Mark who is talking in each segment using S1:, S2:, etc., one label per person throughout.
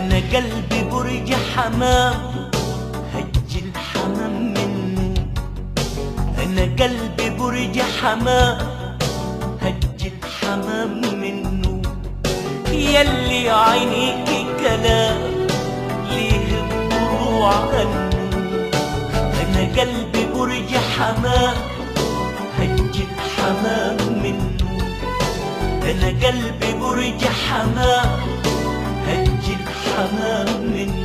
S1: انا قلبي برج حمام هج الحمام منه. انا قلبي برج حمام هج الحمام منه. يلي عينيكي كلام ليه الضلوع عنه. انا قلبي برج حمام هج الحمام منه. انا قلبي برج حمام هج الحمام منه.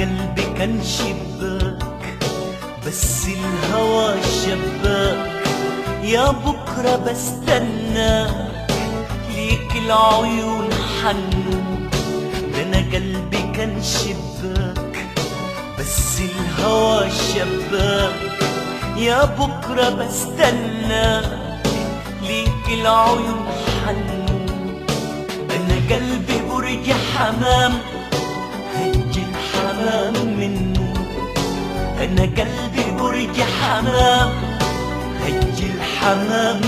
S1: قلبي كان شباك بس الهوى شباك. يا بكرة بستناك ليك العيون حنو. انا قلبي كان شباك بس الهوى شباك. يا بكرة بستناك ليك العيون حنو. انا قلبي برج حمام هج الحمام منه. انا قلبي برج حمام هج الحمام